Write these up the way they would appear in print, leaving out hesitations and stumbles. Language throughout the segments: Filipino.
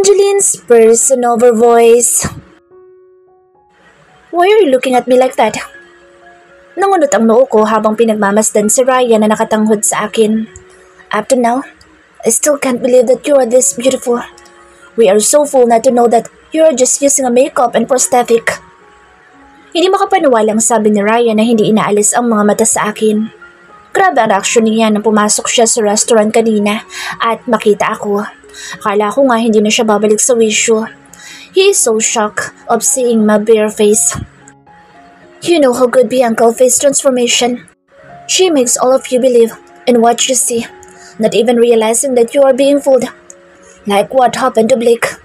Angeline's person-over voice. Why are you looking at me like that? Nangunot ang noo ko habang pinagmamasdan si Ryan na nakatanghod sa akin. Up to now, I still can't believe that you are this beautiful. We are so full not to know that you are just using a makeup and prosthetic. Hindi makapaniwalang sabi ni Ryan na hindi inaalis ang mga mata sa akin. Grabe ang reaksyon niya nang pumasok siya sa restaurant kanina at makita ako. Akala ko nga hindi na siya babalik sa wisyo. He is so shocked of seeing my bare face. You know how good Bianca face transformation. She makes all of you believe in what you see, not even realizing that you are being fooled. Like what happened to Blake?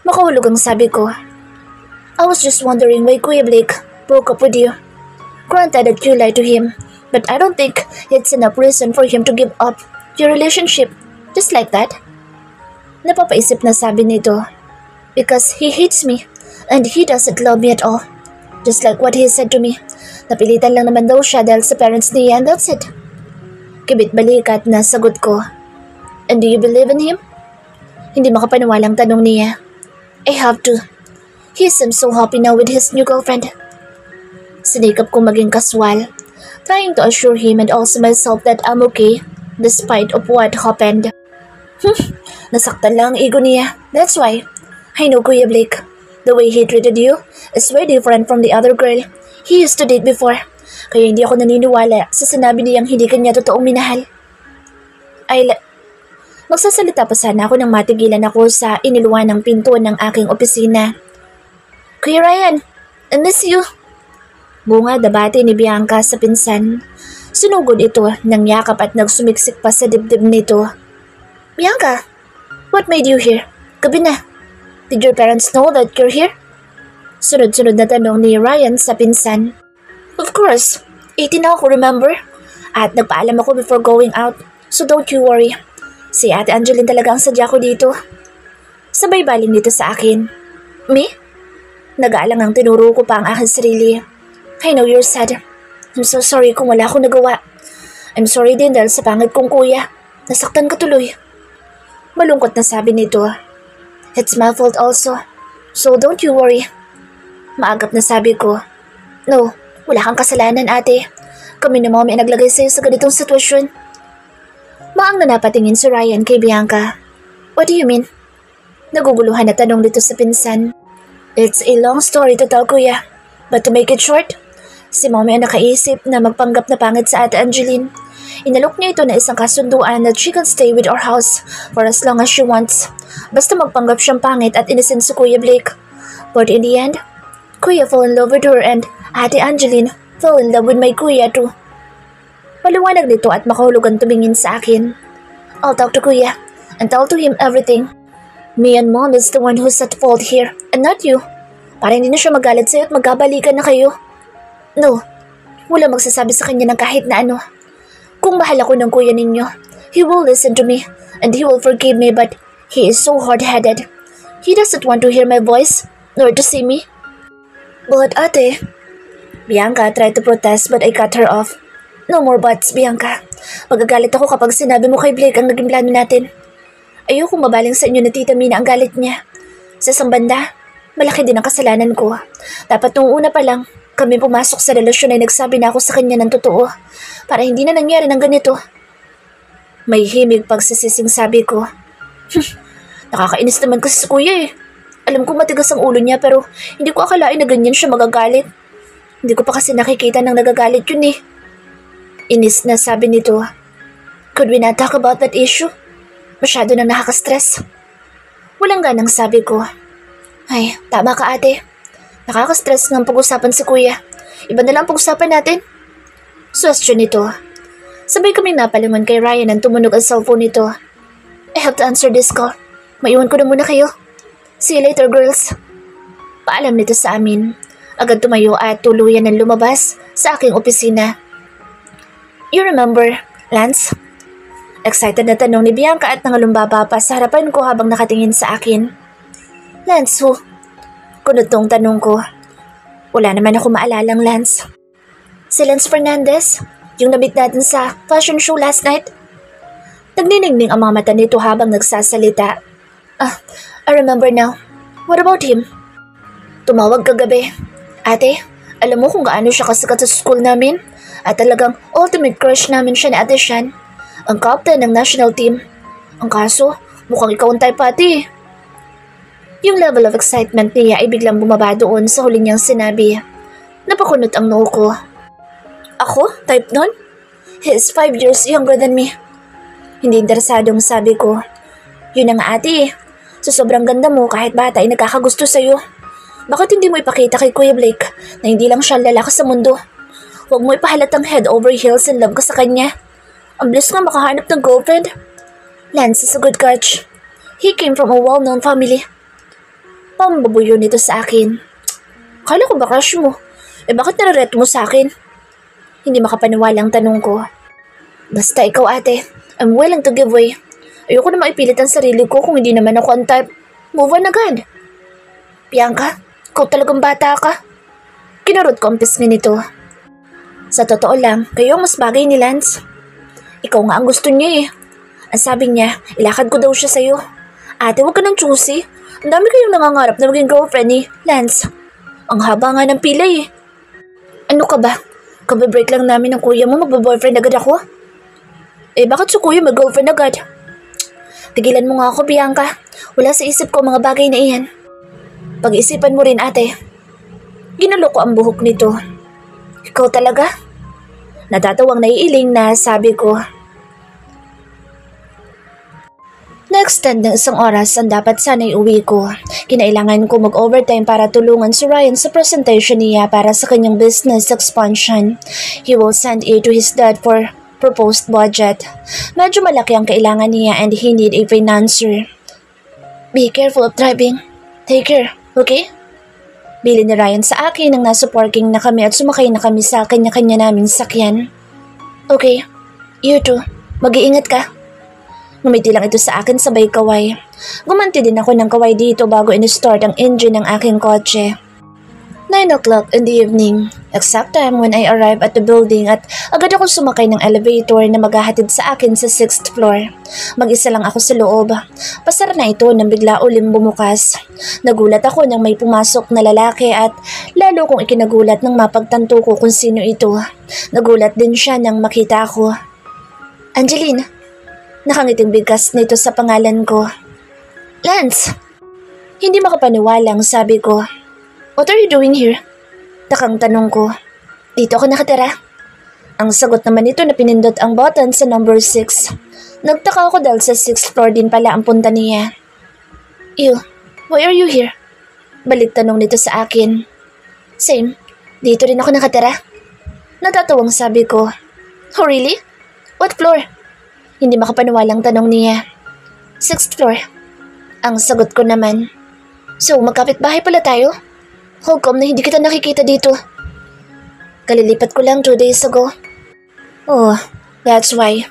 Makahulog ang sabi ko. I was just wondering why Kuya Blake broke up with you. Granted that you lied to him, but I don't think it's enough reason for him to give up your relationship just like that. Napapaisip na sabi nito. Because he hates me and he doesn't love me at all. Just like what he said to me. Napilitan lang naman daw siya dahil sa parents niya and that's it. Kibit balikat na sagot ko. And do you believe in him? Hindi makapaniwalang tanong niya. I have to. He seems so happy now with his new girlfriend. Sinikap kong maging kaswal, trying to assure him and also myself that I'm okay despite of what happened. Nasaktan lang ang ego niya. That's why. I know Kuya Blake. The way he treated you is way different from the other girl he used to date before. Kaya hindi ako naniniwala sa sinabi niyang hindi kanya totoong minahal. Magsasalita pa sana ako nang matigilan ako sa iniluwan ng pinto ng aking opisina. Kuya Ryan, I miss you. Bunga dabati ni Bianca sa pinsan. Sunugod ito ng yakap at nagsumiksik pa sa dibdib nito. Bianca, what made you here? Gabi na. Did your parents know that you're here? Sunod-sunod na tanong ni Ryan sa pinsan. Of course, 18 na ako, remember? At nagpaalam ako before going out, so don't you worry. Si Ate Angeline talaga ang sadya ko dito. Sabay baling dito sa akin. Me? Nag-aalang ang tinuro ko pa ang aking sarili. I know you're sad. I'm so sorry kung wala akong nagawa. I'm sorry din dahil sa pangit kong kuya. Nasaktan ka tuloy. Malungkot na sabi nito. It's my fault also. So don't you worry. Maagap na sabi ko. No, wala kang kasalanan ate. Kami na mami naglagay sa'yo sa ganitong sitwasyon. Maang na napatingin si Ryan kay Bianca. What do you mean? Naguguluhan na tanong dito sa pinsan. It's a long story to tell kuya. But to make it short, si mami ang nakaisip na magpanggap na pangit sa Ate Angeline. Inalok niya ito na isang kasunduan that she can stay with our house for as long as she wants. Basta magpanggap siyang pangit at inisin si Kuya Blake. But in the end, Kuya fell in love with her and Ate Angeline fell in love with my Kuya too. Paliwanag nito at makahulugan tumingin sa akin. I'll talk to Kuya and tell to him everything. Me and Mom is the one who's at fault here and not you. Para hindi na siya magalit sa'yo at magkabalikan na kayo. No, wala magsasabi sa kanya ng kahit na ano. Kung mahal ako ng kuya ninyo, he will listen to me and he will forgive me but he is so hard-headed. He doesn't want to hear my voice nor to see me. But ate, Bianca tried to protest but I cut her off. No more buts, Bianca. Magagalit ako kapag sinabi mo kay Blake ang naging plano natin. Ayokong mabaling sa inyo na Tita Mina ang galit niya. Sa isang banda, malaki din ang kasalanan ko. Dapat nung una pa lang, kami pumasok sa relasyon ay nagsabi na ako sa kanya ng totoo para hindi na nangyari ng ganito. May himig pagsisising sabi ko. Nakakainis naman kasi sa kuya eh. Alam ko matigas ang ulo niya pero hindi ko akalain na ganyan siya magagalit. Hindi ko pa kasi nakikita nang nagagalit yun eh. Inis na sabi nito. Could we not talk about that issue? Masyado nang nakaka-stress. Walang ganang sabi ko. Ay, tama ka ate. Nakaka-stress ng pag-usapan si kuya. Iba na lang pag-usapan natin. Question nito. Sabay kaming napalingon kay Ryan nang tumunog ang cellphone nito. I have to answer this call. Maiwan ko na muna kayo. See you later, girls. Paalam nito sa amin. Agad tumayo at tuluyan ng lumabas sa aking opisina. You remember, Lance? Excited na tanong ni Bianca at nangalumbaba pa sa harapan ko habang nakatingin sa akin. Lance who? Kunutong tanong ko. Wala naman ako maalalang Lance. Si Lance Fernandez, yung na-meet natin sa fashion show last night. Nagniningning ang mga mata nito habang nagsasalita. remember now. What about him? Tumawag kagabi. Ate, alam mo kung gaano siya kasikat sa school namin? At talagang ultimate crush namin siya ni Ate Shan. Ang captain ng national team. Ang kaso, mukhang ikaw ang type ate. Yung level of excitement niya ay biglang bumaba doon sa huli niyang sinabi. Napakunot ang noo ko. Ako? Type nun? He is 5 years younger than me. Hindi interesadong sabi ko. Yun ang ate. Sa sobrang ganda mo kahit bata ay nagkakagusto sa'yo. Bakit hindi mo ipakita kay Kuya Blake na hindi lang siya lalaki sa mundo? Huwag mo ipahalatang head over heels in love ka sa kanya. Ang bilis nga makahanap ng girlfriend. Lance is a good catch. He came from a well-known family. Pambabuyo nito sa akin. Kala ko ba crush mo? Bakit narareto mo sa akin? Hindi makapaniwalang tanong ko. Basta ikaw ate, I'm willing to give way. Ayoko na maipilit ang sarili ko kung hindi naman ako ang type. Move on agad. Bianca, ikaw talagang bata ka. Kinurot ko ang pisngi nito. Sa totoo lang, kayo ang mas bagay ni Lance. Ikaw nga ang gusto niya eh. Ang sabi niya, ilakad ko daw siya sa'yo. Ate, huwag ka nang choosy. Ang dami kayong nangangarap na maging girlfriend ni Lance. Ang haba nga ng pila eh. Ano ka ba? Kabibreak lang namin ng kuya mo, magbaboyfriend agad ako? Bakit si kuya mag-girlfriend agad? Tigilan mo nga ako, Bianca. Wala sa isip ko mga bagay na iyan. Pag-isipan mo rin, ate. Ginulo ko ang buhok nito. Ikaw talaga? Natatawang naiiling na sabi ko. Na-extend ng isang oras ang dapat sana'y uwi ko. Kinailangan ko mag-overtime para tulungan si Ryan sa presentation niya para sa kanyang business expansion. He will send it to his dad for proposed budget. Medyo malaki ang kailangan niya and he need a financier. Be careful of driving. Take care, okay? Bili ni Ryan sa akin nang nasa parking na kami at sumakay na kami sa kanya-kanya naming sakyan. Okay, you too. Mag-iingat ka. Ngumiti lang ito sa akin sabay kaway. Gumanti din ako ng kaway dito bago in-start ang engine ng aking kotse. 9 o'clock in the evening, exact time when I arrive at the building at agad ako sumakay ng elevator na maghahatid sa akin sa 6th floor. Mag-isa lang ako sa loob. Pasara na ito nang bigla uling bumukas. Nagulat ako nang may pumasok na lalaki at lalo kong ikinagulat nang mapagtanto ko kung sino ito. Nagulat din siya nang makita ako. Angeline, nakangiting bigkas nito sa pangalan ko. Lance! Hindi makapaniwalang sabi ko. What are you doing here? Takang tanong ko. Dito ako nakatira. Ang sagot naman nito na pinindot ang button sa number 6. Nagtaka ako dahil sa 6th floor din pala ang punta niya. Ew, why are you here? Balik tanong nito sa akin. Same, dito rin ako nakatira. Natatawang sabi ko. Oh really? What floor? Hindi makapaniwalang tanong niya. 6th floor. Ang sagot ko naman. So, magkapit-bahay pala tayo? How come na hindi kita nakikita dito? Kalilipat ko lang 2 days ago. Oh, that's why.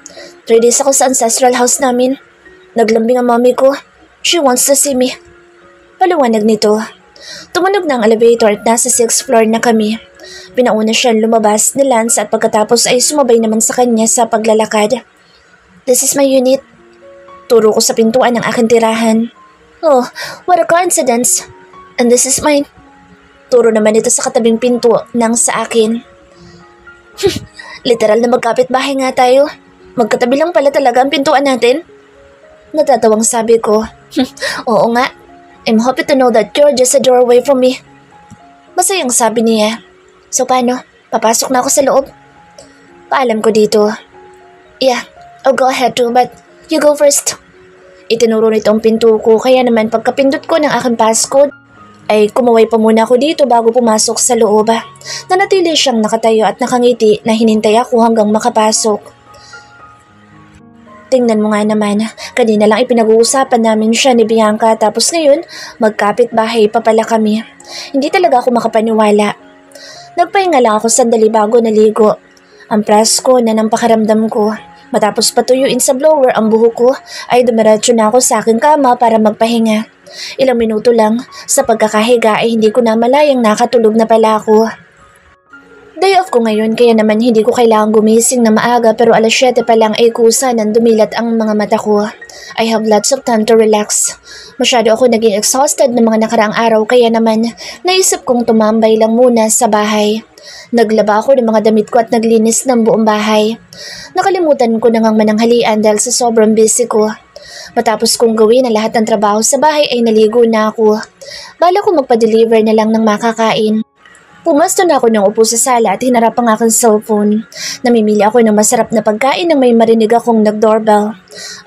3 days ako sa ancestral house namin. Naglambing ang mommy ko. She wants to see me. Paliwanag nito. Tumunog na ang elevator at nasa 6th floor na kami. Pinauna siyang lumabas ni Lance at pagkatapos ay sumabay naman sa kanya sa paglalakad. This is my unit. Turo ko sa pintuan ng aking tirahan. Oh, what a coincidence. And this is mine. Turo naman ito sa katabing pinto ng sa akin. Literal na magkapit-bahay nga tayo. Magkatabi lang pala talaga ang pintuan natin. Natatawang sabi ko. Oo nga. I'm happy to know that you're just a doorway from me. Masayang sabi niya. So paano? Papasok na ako sa loob? Paalam ko dito. Yeah, I'll go ahead too, but you go first. Itinuro nito ang pinto ko kaya naman pagkapindot ko ng aking passcode, ay kumaway pa muna ako dito bago pumasok sa loob. Nanatili siyang nakatayo at nakangiti na hinintay ako hanggang makapasok. Tingnan mo nga naman, kanina lang ipinag-uusapan namin siya ni Bianca tapos ngayon magkapit-bahay pa pala kami. Hindi talaga ako makapaniwala. Nagpahinga lang ako sandali bago naligo. Ang presko na ng pakiramdam ko. Matapos patuyuin sa blower ang buhok ko ay dumiretso na ako sa aking kama para magpahinga. Ilang minuto lang sa pagkakahiga ay hindi ko na malayang nakatulog na pala ako. Day off ko ngayon kaya naman hindi ko kailangang gumising na maaga pero alas 7 pa lang ay kusa nang dumilat ang mga mata ko. I have lots of time to relax. Masyado ako naging exhausted ng mga nakaraang araw kaya naman naisip kong tumambay lang muna sa bahay. Naglaba ako ng mga damit ko at naglinis ng buong bahay. Nakalimutan ko na ngang mananghalian dahil sa sobrang busy ko. Matapos kong gawin ang lahat ng trabaho sa bahay ay naligo na ako. Bala ko magpa-deliver na lang ng makakain. Pumasto na ako ng upo sa sala at hinarap ang aking cellphone. Namimili ako ng masarap na pagkain nang may marinig akong nag-doorbell.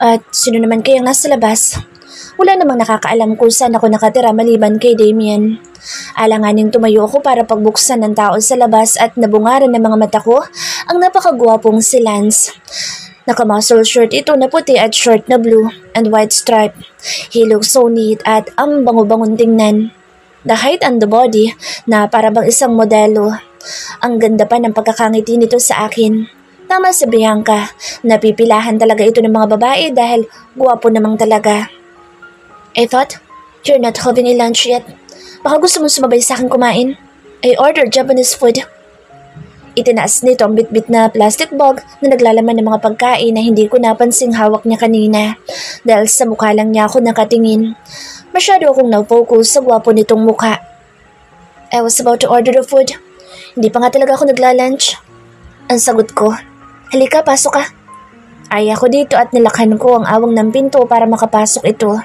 At sino naman kaya nga sa labas? Wala namang nakakaalam kung saan ako nakatira maliban kay Damien. Alanganing tumayo ako para pagbuksan ng tao sa labas at nabungaran ng mga mata ko ang napakagwapong si Lance. Naka-muscle shirt ito na puti at short na blue and white stripe. He looks so neat at ang bango-bangong tingnan. The height and the body na para bang isang modelo. Ang ganda pa ng pagkakangiti nito sa akin. Tama si Bianca, napipilahan talaga ito ng mga babae dahil guwapo namang talaga. I thought, you're not having a lunch yet. Baka gusto mong sumabay sa akin kumain? I ordered Japanese food. Itinaas nito ang bitbit na plastic bag na naglalaman ng mga pagkain na hindi ko napansing hawak niya kanina dahil sa mukha lang niya ako nakatingin. Masyado akong na-focus sa gwapo nitong mukha. I was about to order the food. Hindi pa nga talaga ako nagla-lunch. Ang sagot ko, halika, pasok ka. Ay ako dito at nilakhan ko ang awang ng pinto para makapasok ito.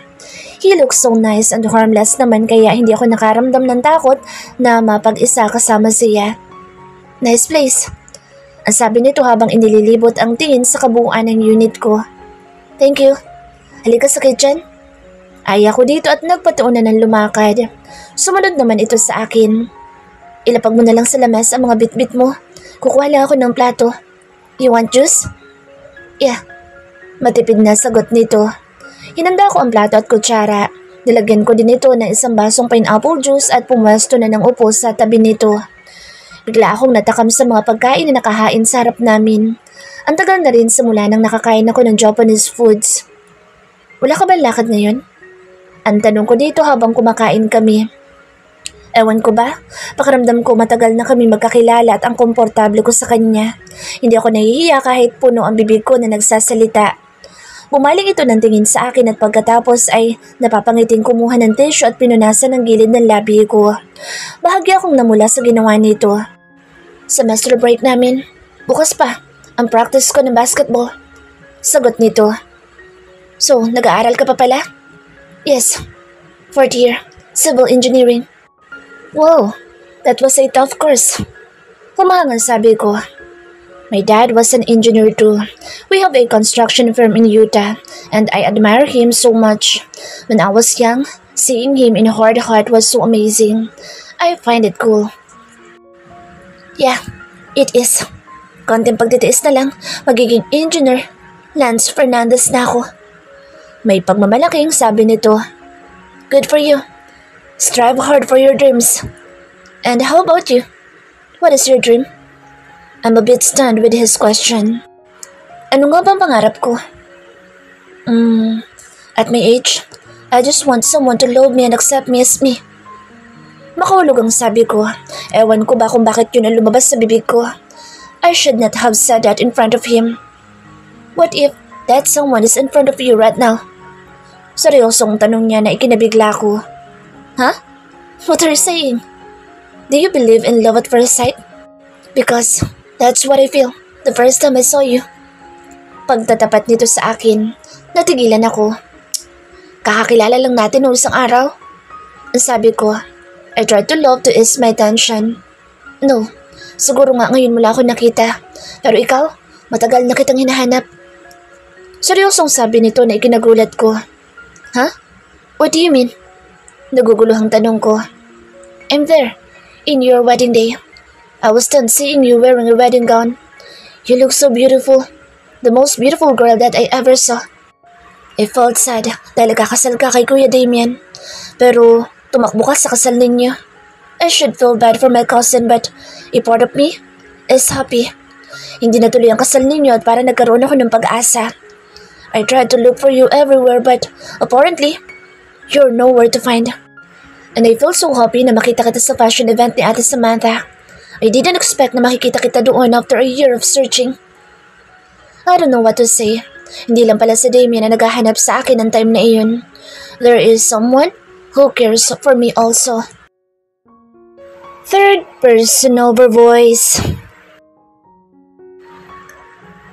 He looks so nice and harmless naman kaya hindi ako nakaramdam ng takot na mapag-isa kasama siya. Nice place. Ang sabi nito habang inililibot ang tingin sa kabuuan ng unit ko. Thank you. Halika sa kitchen. Ay ako dito at nagpatuunan ng lumakad. Sumunod naman ito sa akin. Ilapag mo na lang sa lamesa ang mga bitbit mo. Kukuha lang ako ng plato. You want juice? Yeah. Matipid na sagot nito. Hinanda ko ang plato at kutsara. Nilagyan ko din ito ng isang basong pineapple juice at pumwesto na ng upo sa tabi nito. Bigla akong natakam sa mga pagkain na nakahain sa harap namin. Ang tagal na rin simula nang nakakain ako ng Japanese foods. Wala ka ba lakad ngayon? Ang tanong ko dito habang kumakain kami. Ewan ko ba, pakiramdam ko matagal na kami magkakilala at ang komportable ko sa kanya. Hindi ako nahihiya kahit puno ang bibig ko na nagsasalita. Bumaling ito ng tingin sa akin at pagkatapos ay napapangiting kumuha ng tissue at pinunasan ng gilid ng labi ko. Bahagya akong namula sa ginawa nito. Semester break namin. Bukas pa, ang practice ko ng basketball. Sagot nito. So, nag-aaral ka pa pala? Yes, 4th year, civil engineering. Wow, that was a tough course. Pumahangal sabi ko. My dad was an engineer too. We have a construction firm in Utah and I admire him so much. When I was young, seeing him in hard heart was so amazing. I find it cool. Yeah, it is. Konting pagtitiis na lang, magiging engineer. Lance Fernandez na ako. May pagmamalaking sabi nito. Good for you. Strive hard for your dreams. And how about you? What is your dream? I'm a bit stunned with his question. Ano nga bang pangarap ko? At my age, I just want someone to love me and accept me as me. Makahulog ang sabi ko. Ewan ko ba kung bakit yun ang lumabas sa bibig ko. I should not have said that in front of him. What if that someone is in front of you right now? Seryosong tanong niya na ikinabigla ko. Huh? What are you saying? Do you believe in love at first sight? Because that's what I feel the first time I saw you. Pagtatapat nito sa akin, natigilan ako. Kakakilala lang natin noong isang araw. Ang sabi ko, I tried to love to ease my tension. No, siguro nga ngayon mo lang ako nakita. Pero ikaw, matagal na kitang hinahanap. Seryosong sabi nito na ikinagulat ko. Huh? What do you mean? Naguguluhang tanong ko. I'm there, in your wedding day. I was done seeing you wearing a wedding gown. You look so beautiful. The most beautiful girl that I ever saw. I felt sad dahil kakasal ka kay Kuya Damien. Pero tumakbo ka sa kasal ninyo. I should feel bad for my cousin but a part of me is happy. Hindi natuloy ang kasal ninyo at para nagkaroon ako ng pag-asa. I tried to look for you everywhere but apparently, you're nowhere to find. And I feel so happy na makita kita sa fashion event ni Ate Samantha. I didn't expect na makikita kita doon after a year of searching. I don't know what to say. Hindi lang pala si Damien na naghahanap sa akin ng time na iyon. There is someone who cares for me also. Third person over voice.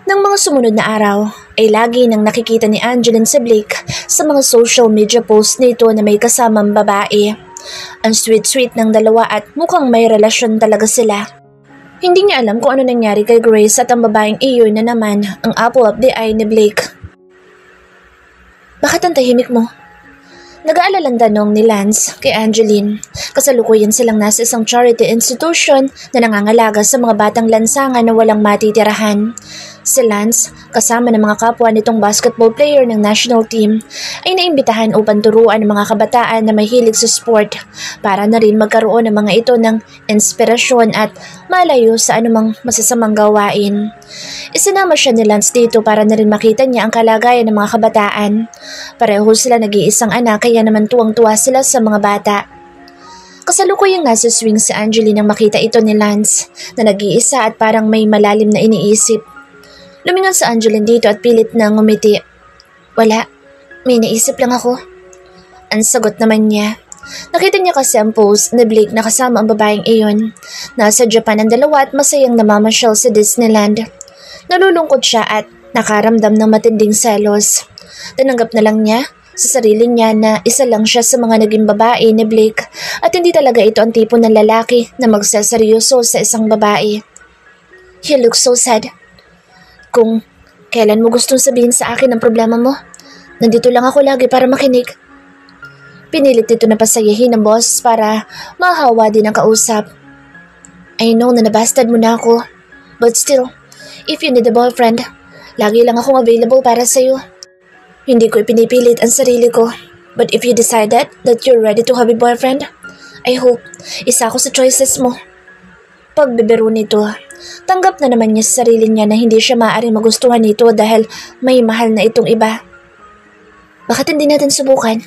Nang mga sumunod na araw, ay lagi nang nakikita ni Angeline si Blake sa mga social media posts nito na may kasamang babae. Ang sweet-sweet ng dalawa at mukhang may relasyon talaga sila. Hindi niya alam kung ano nangyari kay Grace at ang babaeng iyon na naman ang apple of the eye ni Blake. Bakit ang tahimik mo? Nag-aalalang tanong ni Lance kay Angeline. Kasalukuyan silang nasa isang charity institution na nangangalaga sa mga batang lansangan na walang matitirahan. Si Lance, kasama ng mga kapwa nitong basketball player ng national team, ay naimbitahan upang turuan ng mga kabataan na may hilig sa sport para na rin magkaroon ng mga ito ng inspirasyon at malayo sa anumang masasamang gawain. Isinama siya ni Lance dito para na rin makita niya ang kalagayan ng mga kabataan. Pareho sila nag-iisang anak kaya naman tuwang-tuwa sila sa mga bata. Kasalukuyang nasa swing si Angeline nang makita ito ni Lance na nag-iisa at parang may malalim na iniisip. Lumingon sa Angeline dito at pilit na ngumiti. Wala, may naisip lang ako. Ang sagot naman niya. Nakita niya kasi ang post ni Blake na kasama ang babaeng iyon. Nasa Japan ang dalawa at masayang namamasyal sa Disneyland. Nalulungkot siya at nakaramdam ng matinding selos. Tinanggap na lang niya sa sarili niya na isa lang siya sa mga naging babae ni Blake at hindi talaga ito ang tipo ng lalaki na magseseryoso sa isang babae. You look so sad. Kung kailan mo gustong sabihin sa akin ang problema mo, nandito lang ako lagi para makinig. Pinilit ito na pasayahin ng boss para mahawa din ang kausap. I know na nabastard mo na ako, but still, if you need a boyfriend, lagi lang akong available para sa'yo. Hindi ko ipinipilit ang sarili ko, but if you decided that you're ready to have a boyfriend, I hope isa ako sa choices mo. Pagbibiro nito, tanggap na naman niya sa sarili niya na hindi siya maaaring magustuhan nito dahil may mahal na itong iba. Bakit hindi natin subukan?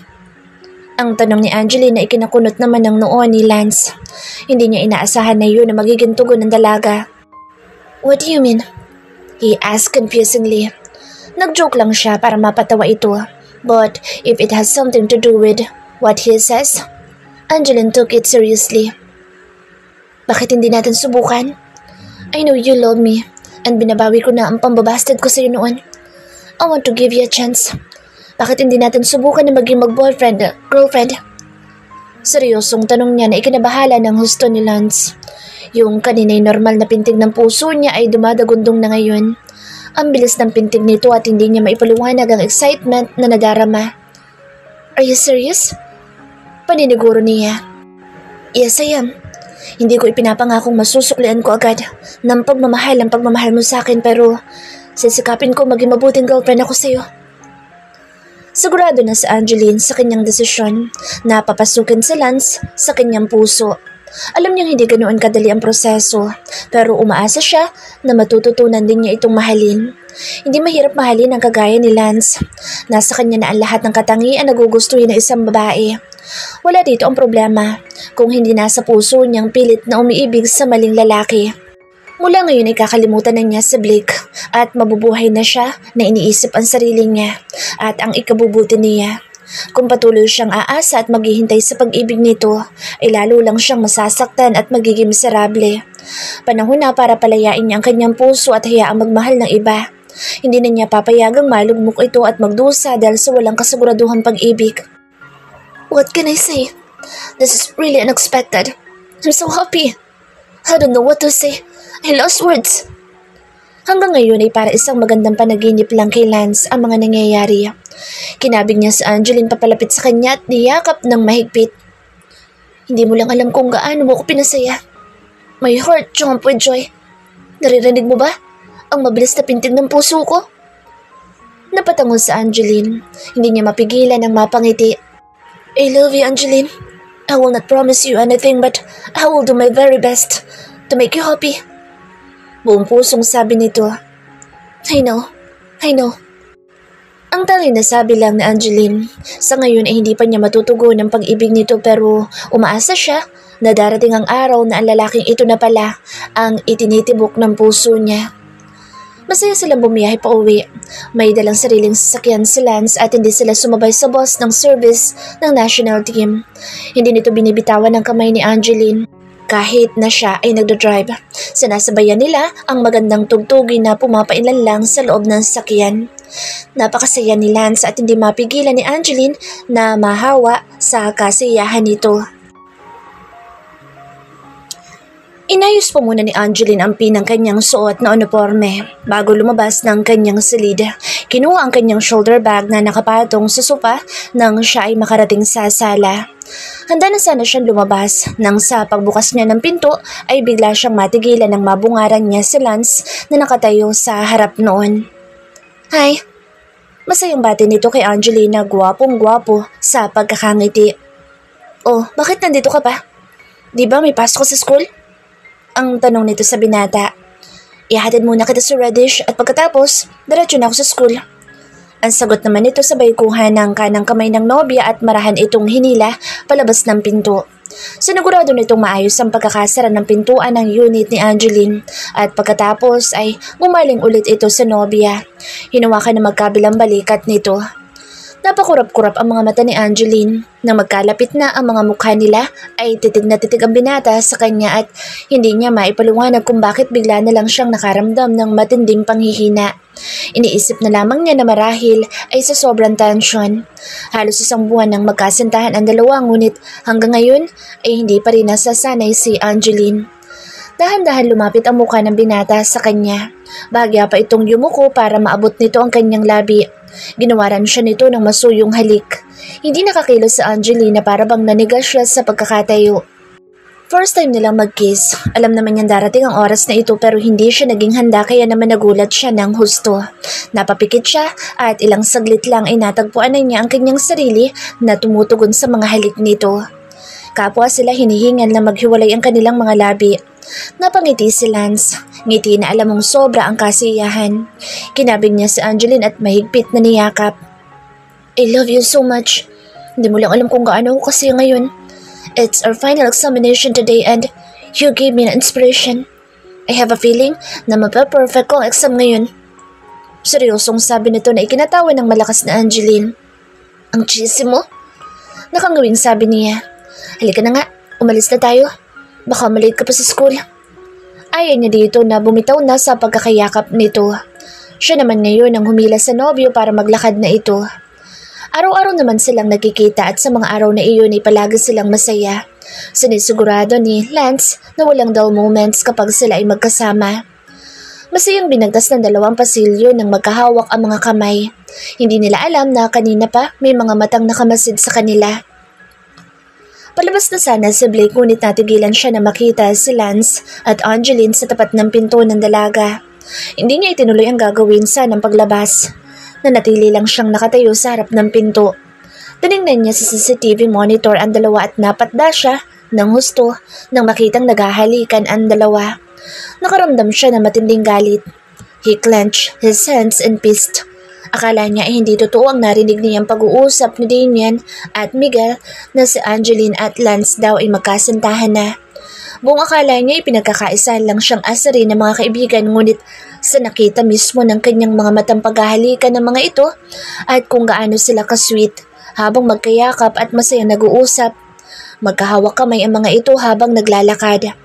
Ang tanong ni Angeline na ikinakunot naman ng noo ni Lance. Hindi niya inaasahan na yun na magiging tugon ng dalaga. What do you mean? He asked confusingly. Nag-joke lang siya para mapatawa ito. But if it has something to do with what he says, Angeline took it seriously. Bakit hindi natin subukan? I know you love me and binabawi ko na ang pambabastard ko sa'yo noon. I want to give you a chance. Bakit hindi natin subukan na maging mag-boyfriend, girlfriend? Seryosong tanong niya na ikinabahala ng husto ni Lance. Yung kanina'y normal na pintig ng puso niya ay dumadagundong na ngayon. Ang bilis ng pintig nito at hindi niya maipaliwanag ang excitement na nadarama. Are you serious? Paniniguro niya. Yes, I am. Hindi ko ipinapangakong masusuklian ko agad ng pagmamahal ang pagmamahal mo sa akin pero sisikapin ko maging mabuting girlfriend ako sa'yo. Sigurado na si Angeline sa kanyang desisyon na papasukin si Lance sa kanyang puso. Alam niyang hindi ganoon kadali ang proseso pero umaasa siya na matututunan din niya itong mahalin. Hindi mahirap mahalin ang kagaya ni Lance. Nasa kanya na ang lahat ng katangian na gugustuhin ng isang babae. Wala dito ang problema kung hindi nasa puso niyang pilit na umiibig sa maling lalaki. Mula ngayon ay kakalimutan na niya si Blake at mabubuhay na siya na iniisip ang sarili niya at ang ikabubuti niya. Kung patuloy siyang aasa at maghihintay sa pag-ibig nito, ay lalo lang siyang masasaktan at magiging miserable. Panahon na para palayain niya ang kanyang puso at hayaang magmahal ng iba. Hindi na niya papayagang malugmok ito at magdusa dahil sa walang kasiguraduhang pag-ibig. What can I say? This is really unexpected. I'm so happy. I don't know what to say. I lost words. Hanggang ngayon ay para isang magandang panaginip lang kay Lance ang mga nangyayari. Kinabig niya si Angeline papalapit sa kanya at niyakap ng mahigpit. Hindi mo lang alam kung gaano mo ko pinasaya. My heart jump with joy. Naririnig mo ba? Ang mabilis na pintig ng puso ko. Napatangon si Angeline. Hindi niya mapigilan ang mapangiti. I love you, Angeline. I will not promise you anything but I will do my very best to make you happy. Buong pusong sabi nito. I know. Ang tanging nasabi lang ni Angeline. Sa ngayon ay hindi pa niya matutugon ang pag-ibig nito pero umaasa siya na darating ang araw na ang lalaking ito na pala ang itinitibok ng puso niya. Masaya silang bumiyahe pa uwi. May dalang sariling sasakyan si Lance at hindi sila sumabay sa boss ng service ng national team. Hindi nito binibitawan ang kamay ni Angeline. Kahit na siya ay nagdodrive, sinasabayan nila ang magandang tugtugin na pumapailan lang sa loob ng sasakyan. Napakasaya ni Lance at hindi mapigilan ni Angeline na mahawa sa kasiyahan nito. Inayos po muna ni Angeline ang pinang kanyang suot na uniforme bago lumabas ng kanyang silid. Kinuha ang kanyang shoulder bag na nakapatong sa sopa nang siya ay makarating sa sala. Handa na sana siyang lumabas nang sa pagbukas niya ng pinto ay bigla siyang matigilan ng mabungaran niya si Lance na nakatayo sa harap noon. Hi! Masayang bati nito kay Angeline na gwapong-gwapo sa pagkakangiti. Oh, bakit nandito ka pa? Di ba may pasok sa school? Ang tanong nito sa binata. Ihatid muna kita sa Reddish at pagkatapos, diretso na ako sa school. Ang sagot naman nito sabay kuha ng kanang kamay ng nobya at marahan itong hinila palabas ng pinto. Sinigurado nitong maayos ang pagkakasara ng pintuan ng unit ni Angeline at pagkatapos ay gumaling ulit ito sa nobya. Hinawakan na magkabilang balikat nito. Napakurap-kurap ang mga mata ni Angeline. Nang magkalapit na ang mga mukha nila ay titig na titig ang binata sa kanya at hindi niya maipaliwanag kung bakit bigla na lang siyang nakaramdam ng matinding panghihina. Iniisip na lamang niya na marahil ay sa sobrang tension. Halos isang buwan nang magkasintahan ang dalawa ngunit hanggang ngayon ay hindi pa rin nasasanay si Angeline. Dahan-dahan lumapit ang mukha ng binata sa kanya. Bahagya pa itong yumuko para maabot nito ang kanyang labi. Ginawaran siya nito ng masuyong halik. Hindi nakakilos sa Angeline na para bang nanigas siya sa pagkakatayo. First time nilang mag-kiss. Alam naman niyang darating ang oras na ito pero hindi siya naging handa kaya naman nagulat siya ng husto. Napapikit siya at ilang saglit lang ay natagpuan na niya ang kanyang sarili na tumutugon sa mga halik nito. Kapwa sila hinihingan na maghiwalay ang kanilang mga labi. Napangiti si Lance. Ngiti na alam mong sobra ang kasiyahan. Kinabig niya si Angeline at mahigpit na niyakap. I love you so much. Hindi mo lang alam kung gaano ako kasi ngayon. It's our final examination today and you gave me an inspiration. I have a feeling na mapaperfect ko ang exam ngayon. Seryosong sabi nito na ikinatawa ng malakas na Angeline. Ang cheesy mo? Nakangawing sabi niya. Halika na nga, umalis na tayo. Baka malate ka pa sa school. Ayaw niya dito na bumitaw na sa pagkakayakap nito. Siya naman ngayon ang humila sa nobyo para maglakad na ito. Araw-araw naman silang nagkikita at sa mga araw na iyon ay palagi silang masaya. Sinisigurado ni Lance na walang dull moments kapag sila ay magkasama. Masayang binagtas ng dalawang pasilyo nang magkahawak ang mga kamay. Hindi nila alam na kanina pa may mga matang nakamasid sa kanila. Palabas na sana si Blake ngunit natigilan siya na makita si Lance at Angeline sa tapat ng pinto ng dalaga. Hindi niya itinuloy ang gagawin sa ng paglabas. Nanatili lang siyang nakatayo sa harap ng pinto. Tinignan niya sa CCTV monitor ang dalawa at napatda siya ng husto nang makitang naghahalikan ang dalawa. Nakaramdam siya ng matinding galit. He clenched his hands and pissed. Akala niya ay hindi totoo ang narinig niyang pag-uusap ni Damian at Miguel na si Angeline at Lance daw ay magkasintahan na. Buong akala niya ay pinagkakaisa lang siyang asari ng mga kaibigan ngunit sa nakita mismo ng kanyang mga matang paghahalikan ng mga ito at kung gaano sila ka-sweet habang magkayakap at masaya nag-uusap. Magkahawak kamay ang mga ito habang naglalakad.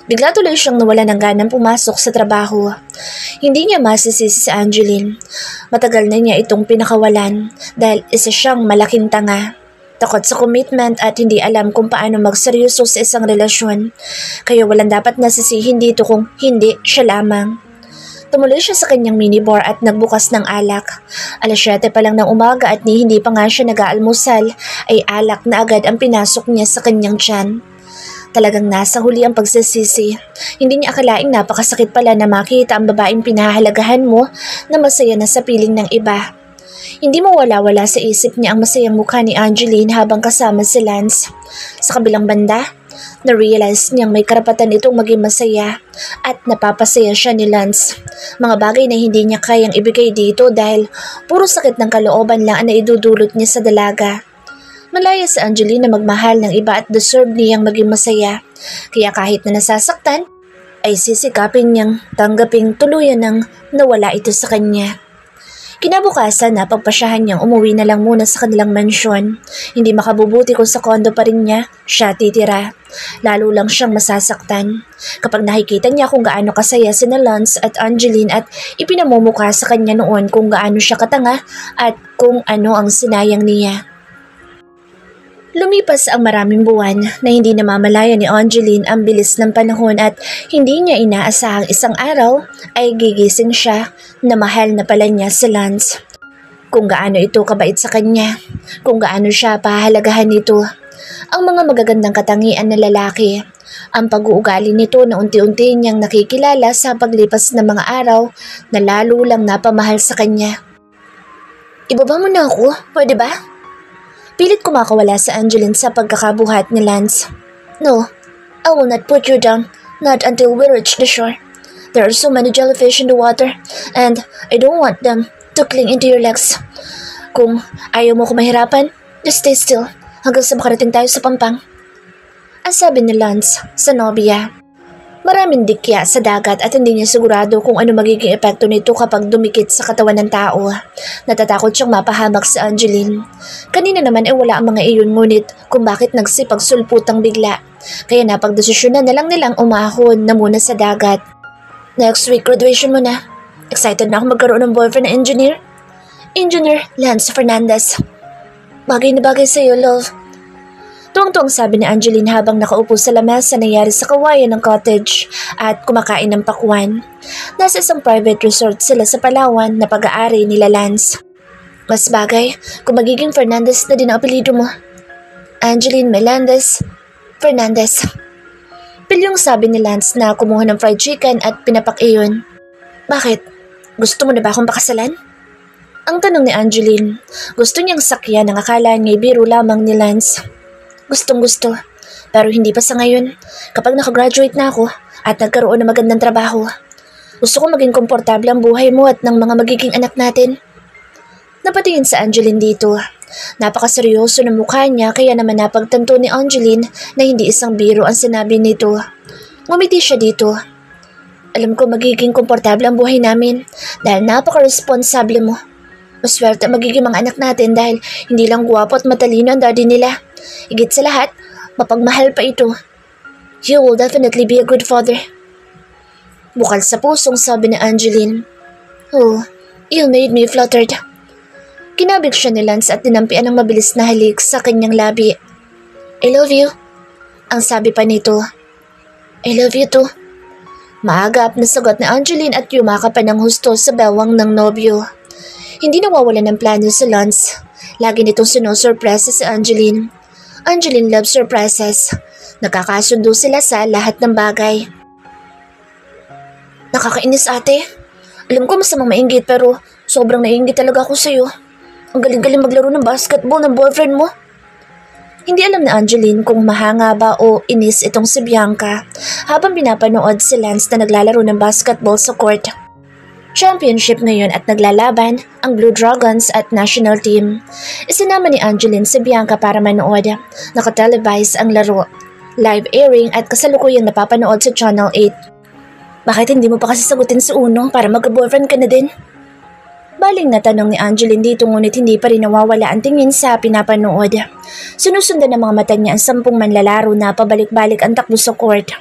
Bigla tuloy siyang nawala ng ganang pumasok sa trabaho. Hindi niya masisisi si Angeline. Matagal na niya itong pinakawalan dahil isa siyang malaking tanga. Takot sa commitment at hindi alam kung paano magseryoso sa isang relasyon. Kaya walang dapat nasisihin dito kung hindi siya lamang. Tumuloy siya sa kanyang minibar at nagbukas ng alak. 7:00 pa lang ng umaga at hindi pa nga siya nag-aalmusal ay alak na agad ang pinasok niya sa kanyang tiyan. Talagang nasa huli ang pagsisisi. Hindi niya akalaing napakasakit pala na makita ang babaeng pinahahalagahan mo na masaya na sa piling ng iba. Hindi mawala-wala sa isip niya ang masayang mukha ni Angeline habang kasama si Lance. Sa kabilang banda, na-realize niyang may karapatan itong maging masaya at napapasaya siya ni Lance. Mga bagay na hindi niya kayang ibigay dito dahil puro sakit ng kalooban lang ang naidudulot niya sa dalaga. Malaya si Angeline na magmahal ng iba at deserve niyang maging masaya. Kaya kahit na nasasaktan, ay sisikapin niyang tanggaping tuluyan ng nawala ito sa kanya. Kinabukasan, napagpasyahan niyang umuwi na lang muna sa kanilang mansyon. Hindi makabubuti kung sa kondo pa rin niya siya titira. Lalo lang siyang masasaktan kapag nakikita niya kung gaano kasaya sina Lance at Angeline at ipinamumukha sa kanya noon kung gaano siya katanga at kung ano ang sinayang niya. Lumipas ang maraming buwan na hindi namamalaya ni Angeline ang bilis ng panahon at hindi niya inaasahang isang araw ay gigising siya na mahal na pala niya si Lance. Kung gaano ito kabait sa kanya, kung gaano siya pahalagahan nito, ang mga magagandang katangian na lalaki, ang pag-uugali nito na unti-unti niyang nakikilala sa paglipas ng mga araw na lalo lang napamahal sa kanya. Ibaba mo na ako, pwede ba? Pilit kumakawala sa Angeline sa pagkakabuhat ni Lance. No, I will not put you down, not until we reach the shore. There are so many jellyfish in the water, and I don't want them to cling into your legs. Kung ayaw mo ko mahirapan, just stay still hanggang sa makarating tayo sa Pampang. Ang sabi ni Lance sa nobya. Maraming dikya sa dagat at hindi niya sigurado kung ano magiging epekto nito kapag dumikit sa katawan ng tao. Natatakot siyang mapahamak si Angeline. Kanina naman ay wala ang mga iyon ngunit kung bakit nagsipagsulputang bigla. Kaya napagdesisyonan na lang nilang umahon na muna sa dagat. Next week graduation mo na. Excited na ako magkaroon ng boyfriend na engineer. Engineer Lance Fernandez. Bagay na bagay sa iyo, love. Tuwang-tuwang sabi ni Angeline habang nakaupo sa lamesa na nangyari sa kawayan ng cottage at kumakain ng pakwan. Nasa isang private resort sila sa Palawan na pag-aari nila Lance. Mas bagay kung magiging Fernandez na din ang apelido mo. Angeline Melendez Fernandez. Pilyong sabi ni Lance na kumuha ng fried chicken at pinapak iyon. Bakit? Gusto mo na ba akong pakasalan? Ang tanong ni Angeline. Gusto niyang sakyan ang akala niya'y biro lamang ni Lance. Gustong-gusto, pero hindi pa sa ngayon. Kapag nakagraduate na ako at nagkaroon ng magandang trabaho, gusto ko maging komportable ang buhay mo at ng mga magiging anak natin. Napatingin sa Angeline dito. Napakaseryoso ng mukha niya kaya naman napagtanto ni Angeline na hindi isang biro ang sinabi nito. Ngumiti siya dito. Alam ko magiging komportable ang buhay namin dahil napaka-responsable mo. Maswerte ang magiging mga anak natin dahil hindi lang gwapo at matalino ang daddy nila. Higit sa lahat, mapagmahal pa ito. You will definitely be a good father. Bukal sa pusong sabi ni Angeline. Oh, you made me fluttered. Kinabig siya ni Lance at dinampian ng mabilis na halik sa kanyang labi. I love you. Ang sabi pa nito. I love you too. Maagap na sagot ni Angeline at yumakap pa ng husto sa bewang ng nobyo. Hindi nawawala ng plano si Lance. Lagi nitong sinusurpresa si Angeline. Angeline loves surprises. Nakakasundo sila sa lahat ng bagay. Nakakainis ate. Alam ko masamang mainggit pero sobrang naiinggit talaga ako sa'yo. Ang galing-galing maglaro ng basketball ng boyfriend mo. Hindi alam ni Angeline kung mahanga ba o inis itong si Bianca habang pinapanood si Lance na naglalaro ng basketball sa court. Championship ngayon at naglalaban ang Blue Dragons at national team. Isinama ni Angeline si Bianca para manood. Nakatelevise ang laro. Live airing at kasalukuyang napapanood sa Channel 8. Bakit hindi mo pa kasi sagutin si Uno para magka-boyfriend ka na din? Baling na tanong ni Angeline dito ngunit hindi pa rin nawawala ang tingin sa pinapanood. Sinusundan ng mga mata niya ang 10 manlalaro na pabalik-balik ang takbo sa court.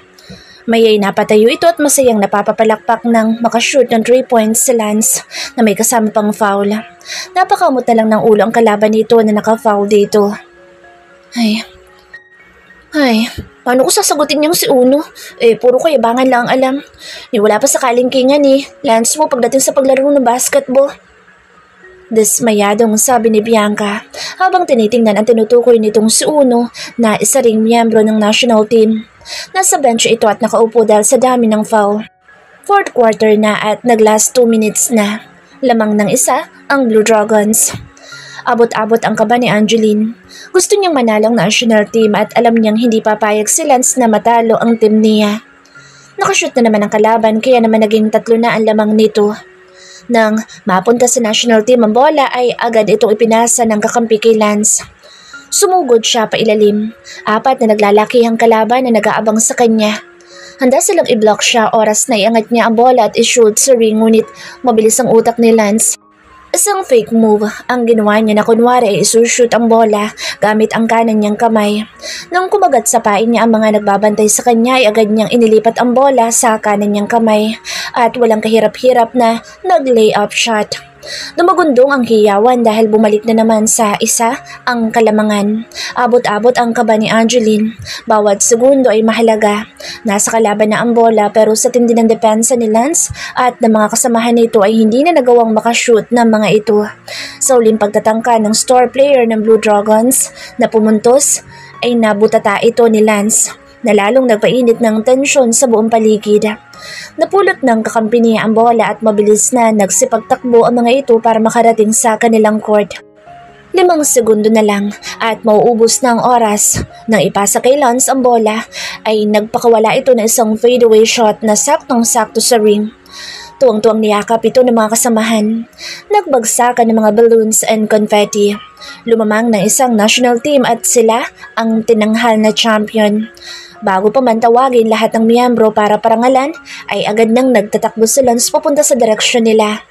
Mayay napatayo ito at masayang napapapalakpak ng makashoot ng 3 points si Lance na may kasama pang foul. Napakamot na lang ng ulo ang kalaban nito na naka-foul dito. Ay, paano ko sasagutin niyang si Uno? Puro kayabangan lang alam. Wala pa sa kalingkingan Lance mo pagdating sa paglaro ng basketball. Dismayadong sabi ni Bianca habang tinitingnan ang tinutukoy nitong si Uno na isa ring miyembro ng national team. Nasa bench ito at nakaupo dahil sa dami ng foul. 4th quarter na at naglast 2 minutes na. Lamang ng isa ang Blue Dragons. Abot-abot ang kaba ni Angeline. Gusto niyang manalo ang national team at alam niyang hindi papayag si Lance na matalo ang team niya. Nakashoot na naman ang kalaban kaya naman naging 3 na ang lamang nito. Nang mapunta sa national team ang bola ay agad itong ipinasa ng kakampi kay Lance. Sumugod siya pailalim. 4 na naglalakihang kalaban na nag-aabang sa kanya. Handa silang i-block siya oras na iangat niya ang bola at i-shoot sa ring, ngunit mabilis ang utak ni Lance. Isang fake move ang ginawa niya na kunwari ay isushoot ang bola gamit ang kanan niyang kamay. Nang kumagat sa pain niya ang mga nagbabantay sa kanya ay agad niyang inilipat ang bola sa kanan niyang kamay at walang kahirap-hirap na nag-layup shot. Dumagundong ang hiyawan dahil bumalik na naman sa isa ang kalamangan. Abot-abot ang kaba ni Angeline. Bawat segundo ay mahalaga. Nasa kalaban na ang bola pero sa tindi ng depensa ni Lance at ng mga kasamahan nito ay hindi na nagawang makashoot ng mga ito. Sa uling pagtatangka ng star player ng Blue Dragons na pumuntos ay nabutata ito ni Lance na lalong nagpainit ng tensyon sa buong paligid. Napulot ng kakampi niya ang bola at mabilis na nagsipagtakbo ang mga ito para makarating sa kanilang court. 5 segundo na lang at mauubos na ang oras. Nang ipasa kay Lance ang bola ay nagpakawala ito ng isang fadeaway shot na saktong-sakto sa ring. Tuwang-tuwang niyakap ito ng mga kasamahan. Nagbagsakan ng mga balloons and confetti. Lumamang ng isang national team at sila ang tinanghal na champion. Bago pa man tawagin lahat ng miyembro para parangalan, ay agad nang nagtatakbo si Lance papunta sa direksyon nila.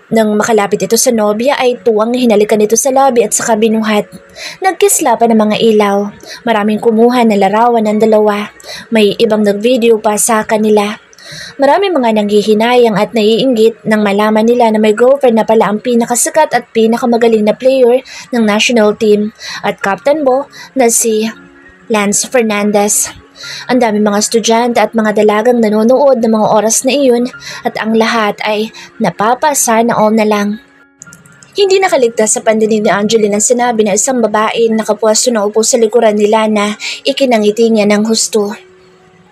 Nang makalapit ito sa nobya ay tuwang hinalikan ito sa lobby at saka binuhat. Nagkisla pa ng mga ilaw. Maraming kumuha na larawan ng dalawa. May ibang nagvideo pa sa kanila. Maraming mga nanghihinayang at naiinggit nang malaman nila na may girlfriend na pala ang pinakasikat at pinakamagaling na player ng national team at Captain Bo na si Lance Fernandez. Ang daming mga estudyante at mga dalagang nanonood ng mga oras na iyon at ang lahat ay napapasana all na lang. Hindi nakaligtas sa pandinig ni Angeline ang sinabi na isang babae nakapwesto na upo sa likuran nila na ikinangiti niya ng husto.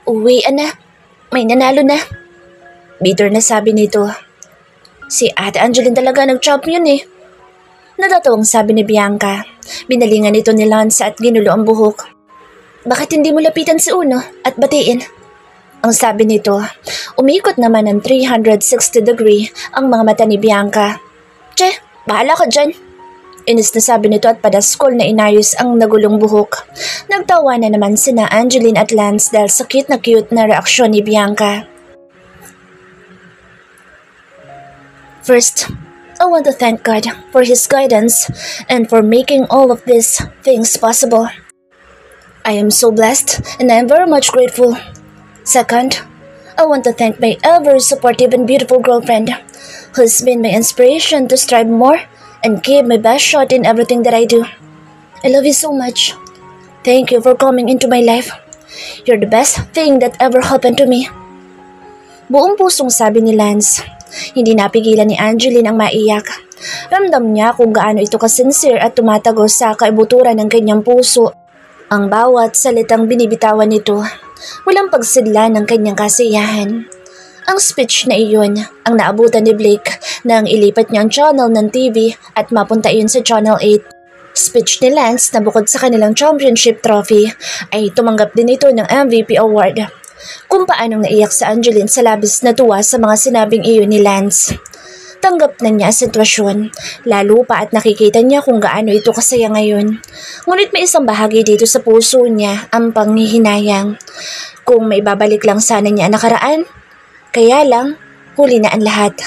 Uwi, anak. May nanalo na. Bitter na sabi nito. Si Ate Angeline talaga nag-champion eh. Natatawang sabi ni Bianca. Binalingan ito ni Lance at ginulo ang buhok. Bakit hindi mo lapitan si Uno at batiin? Ang sabi nito. Umikot naman ng 360 degree ang mga mata ni Bianca. Che, bahala ka dyan. Inis na sabi nito at padaskol na inayos ang nagulong buhok. Nagtawa na naman sina Angeline at Lance dahil sa cute na reaksyon ni Bianca. First, I want to thank God for His guidance and for making all of these things possible. I am so blessed and I am very much grateful. Second, I want to thank my ever supportive and beautiful girlfriend who's been my inspiration to strive more and give my best shot in everything that I do. I love you so much. Thank you for coming into my life. You're the best thing that ever happened to me. Buong pusong sabi ni Lance. Hindi napigilan ni Angeline ang maiyak. Ramdam niya kung gaano ito kasincere at tumatagos sa kaibuturan ng kanyang puso. Ang bawat salitang binibitawan nito, walang pagsidla ng kanyang kasiyahan. Ang speech na iyon ang naabutan ni Blake nang ilipat niya ang channel ng TV at mapunta iyon sa Channel 8. Speech ni Lance na bukod sa kanilang championship trophy ay tumanggap din ito ng MVP award. Kung paanong naiyak sa Angeline sa labis na tuwa sa mga sinabing iyon ni Lance. Tanggap na niya ang sitwasyon, lalo pa at nakikita niya kung gaano ito kasaya ngayon. Ngunit may isang bahagi dito sa puso niya ang panghihinayang. Kung may babalik lang sana niya ang nakaraan, kaya lang huli na ang lahat.